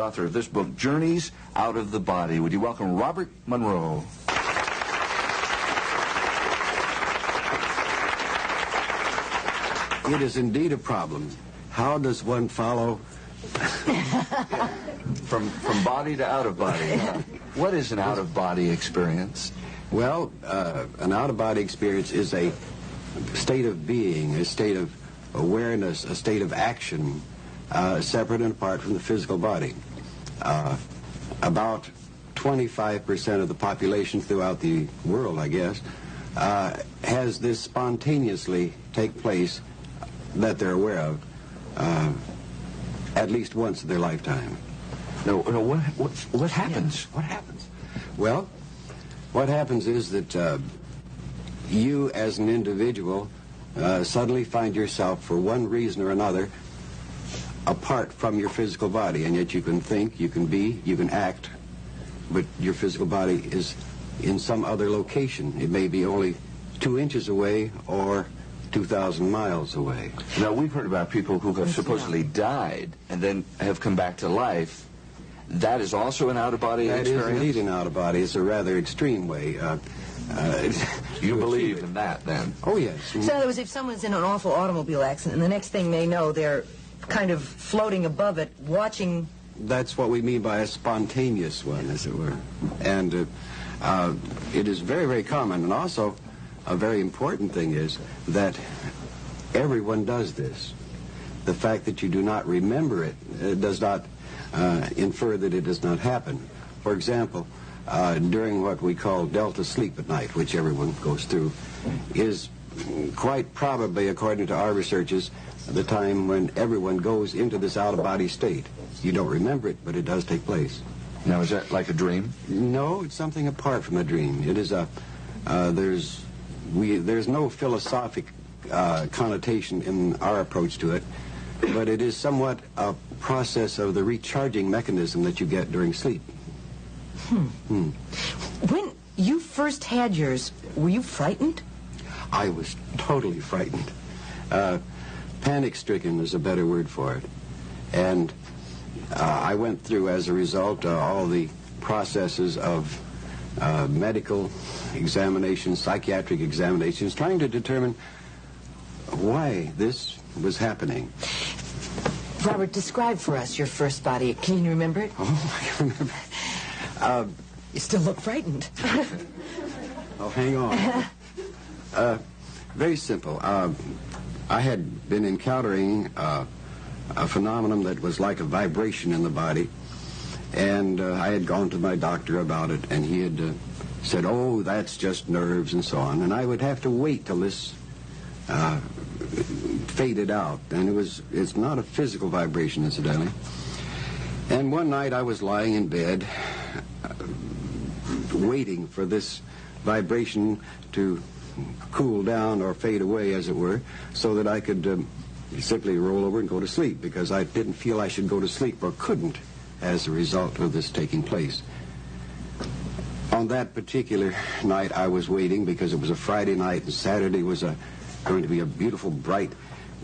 Author of this book, Journeys Out of the Body. Would you welcome Robert Monroe? It is indeed a problem. How does one follow from body to out of body? What is an out of body experience? Well, an out of body experience is a state of being, a state of awareness, a state of action, separate and apart from the physical body. About 25% of the population throughout the world, I guess, has this spontaneously take place that they're aware of at least once in their lifetime. No, what happens? What happens? Well, what happens is that you as an individual suddenly find yourself, for one reason or another, apart from your physical body, and yet you can think, you can be, you can act, but your physical body is in some other location. It may be only 2 inches away or 2,000 miles away. Now, we've heard about people who have supposedly died and then have come back to life. That is also an out-of-body experience? That is indeed an out-of-body. It's a rather extreme way. You believe in that, then? Oh, yes. So in other words, if someone's in an awful automobile accident, and the next thing they know, they're kind of floating above it, watching... That's what we mean by a spontaneous one, as it were. And it is very, very common. And also, a very important thing is that everyone does this. The fact that you do not remember it does not infer that it does not happen. For example, during what we call delta sleep at night, which everyone goes through, is quite probably, according to our researches, the time when everyone goes into this out-of-body state. You don't remember it, but it does take place. Now, is that like a dream? No, it's something apart from a dream. It is a, there's no philosophic connotation in our approach to it, but it is somewhat a process of the recharging mechanism that you get during sleep. When you first had yours, were you frightened? I was totally frightened. Panic-stricken is a better word for it. And I went through, as a result, all the processes of medical examinations, psychiatric examinations, trying to determine why this was happening. Robert, describe for us your first body. Can you remember it? Oh, I can remember. You still look frightened. Oh, hang on. Very simple. I had been encountering a phenomenon that was like a vibration in the body, and I had gone to my doctor about it, and he had said, oh, that's just nerves and so on, and I would have to wait till this faded out, and it's not a physical vibration, incidentally. And one night I was lying in bed waiting for this vibration to cool down or fade away, as it were, so that I could simply roll over and go to sleep, because I didn't feel I should go to sleep, or couldn't, as a result of this taking place. On that particular night I was waiting, because it was a Friday night and Saturday was going to be a beautiful, bright,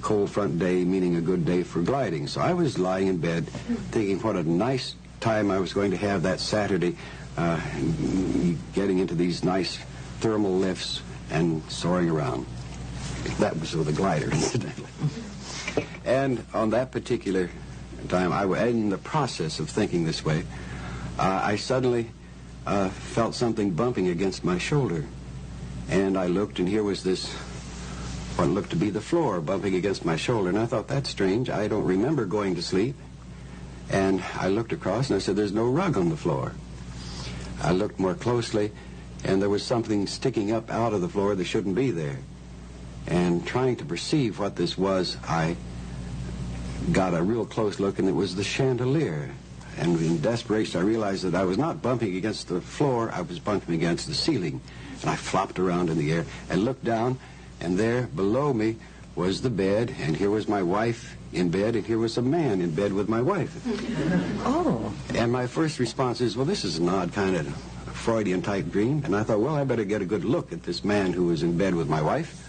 cold front day, meaning a good day for gliding. So I was lying in bed thinking what a nice time I was going to have that Saturday, getting into these nice thermal lifts and soaring around. That was with a glider, incidentally. And on that particular time, in the process of thinking this way, I suddenly felt something bumping against my shoulder. And I looked, and here was this, what looked to be the floor bumping against my shoulder. And I thought, that's strange. I don't remember going to sleep. And I looked across, and I said, there's no rug on the floor. I looked more closely, and there was something sticking up out of the floor that shouldn't be there. And trying to perceive what this was, I got a real close look, and it was the chandelier. And in desperation, I realized that I was not bumping against the floor, I was bumping against the ceiling. And I flopped around in the air and looked down, and there below me was the bed, and here was my wife in bed, and here was a man in bed with my wife. Oh. And my first response is, well, this is an odd kind of Freudian-type dream. And I thought, well, I better get a good look at this man who was in bed with my wife.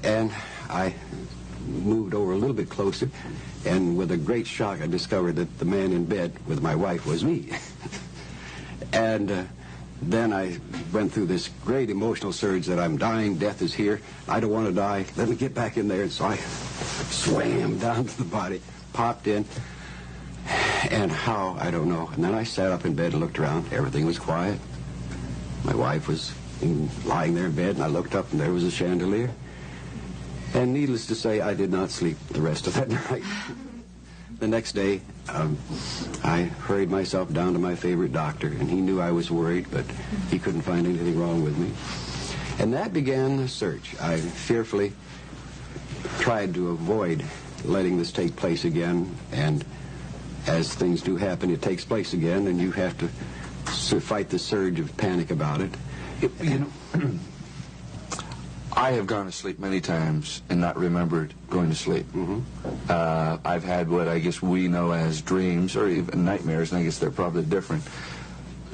And I moved over a little bit closer, and with a great shock, I discovered that the man in bed with my wife was me. And then I went through this great emotional surge that I'm dying, death is here, I don't want to die, let me get back in there. And so I swam down to the body, popped in, and how, I don't know. And then I sat up in bed and looked around. Everything was quiet. My wife was lying there in bed, and I looked up, and there was a chandelier. And needless to say, I did not sleep the rest of that night. The next day, I hurried myself down to my favorite doctor, and he knew I was worried, but he couldn't find anything wrong with me. And that began the search. I fearfully tried to avoid letting this take place again, and as things do happen, it takes place again, and you have to fight the surge of panic about it. You know, I have gone to sleep many times and not remembered going to sleep. I've had what I guess we know as dreams or even nightmares, and I guess they're probably different.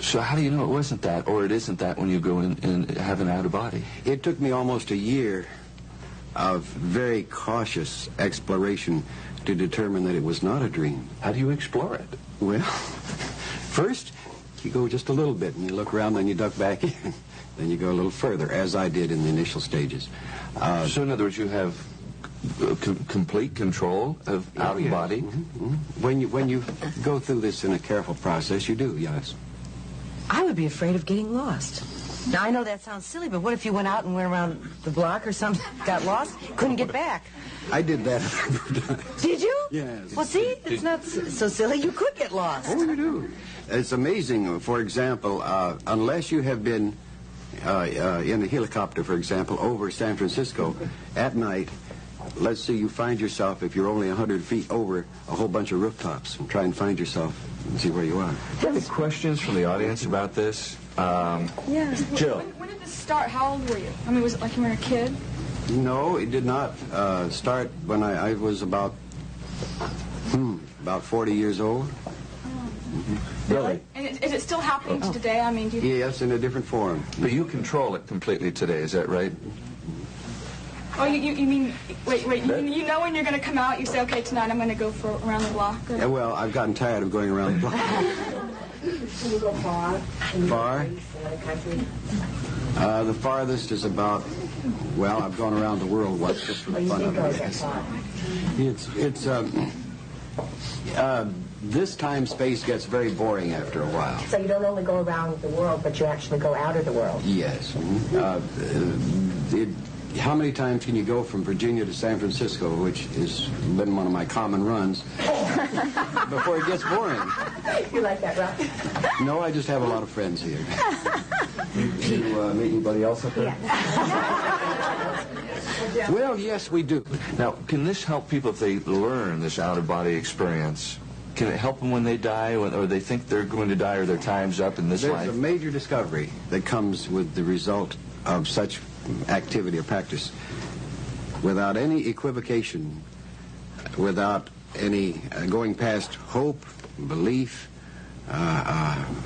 So how do you know it wasn't that, or it isn't that when you go in and have an out-of-body? It took me almost a year of very cautious exploration to determine that it was not a dream. How do you explore it? Well, first, you go just a little bit, and you look around, then you duck back in. Then you go a little further, as I did in the initial stages. So in other words, you have complete control of out-of-body? When you go through this in a careful process, you do, yes. I would be afraid of getting lost. Now, I know that sounds silly, but what if you went out and went around the block or something, got lost, couldn't get back? I did that a number of times. Did you? Yes. Well, see, it's not so silly. You could get lost. Oh, you do. It's amazing. For example, unless you have been in a helicopter, for example, over San Francisco at night, let's say you find yourself, if you're only 100 feet over a whole bunch of rooftops, and try and find yourself and see where you are. Any questions from the audience about this? Yeah. Jill. When did this start? How old were you? I mean, was it like you were a kid? No, it did not start when I was about 40 years old. Really? And is it still happening to today? I mean, do you... Yes, in a different form. But you control it completely today, is that right? Oh, you mean... Wait, you know when you're going to come out, you say, okay, tonight I'm going to go for around the block? Or... Yeah, well, I've gotten tired of going around the block. Can you go far? Far? The farthest is about, well, I've gone around the world once just for the fun of it. This time-space gets very boring after a while. So you don't only go around the world, but you actually go out of the world. Yes. How many times can you go from Virginia to San Francisco, which has been one of my common runs, before it gets boring? You like that, right? No, I just have a lot of friends here. Do you meet anybody else up there? Yeah. Well, yes, we do. Now, can this help people if they learn this out-of-body experience? Can it help them when they die, or they think they're going to die, or their time's up in this life? There's a major discovery that comes with the result of such activity or practice. Without any equivocation, without any going past hope, belief,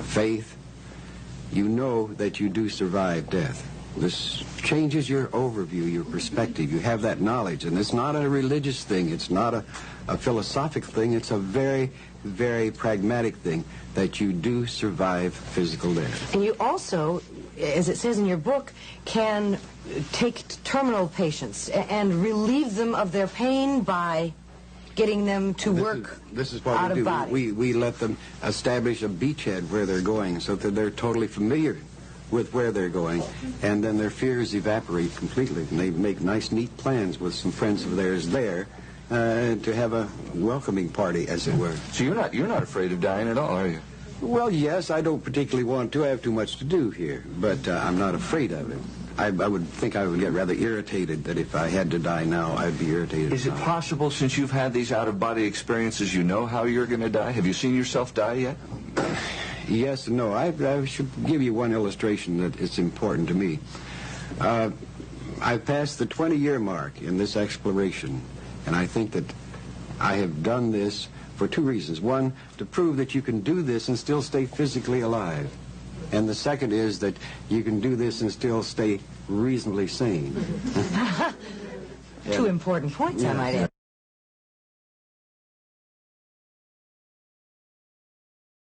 faith, you know that you do survive death. This changes your overview, your perspective. You have that knowledge, and it's not a religious thing. It's not a philosophic thing. It's a very, very pragmatic thing that you do survive physical death. And you also, as it says in your book, can take terminal patients and relieve them of their pain by getting them to work This is what out we of do. body. We let them establish a beachhead where they're going so that they're totally familiar with where they're going, and then their fears evaporate completely, and they make nice, neat plans with some friends of theirs there to have a welcoming party, as it were. So you're not afraid of dying at all, are you? Well, yes, I don't particularly want to. I have too much to do here, but I'm not afraid of it. I would think I would get rather irritated that if I had to die now, I'd be irritated. Is it possible, since you've had these out-of-body experiences, you know how you're going to die? Have you seen yourself die yet? Yes and no. I should give you one illustration that is important to me. I've passed the 20-year mark in this exploration, and I think that I have done this for two reasons. One, to prove that you can do this and still stay physically alive. And the second is that you can do this and still stay reasonably sane. Two important points, I might add.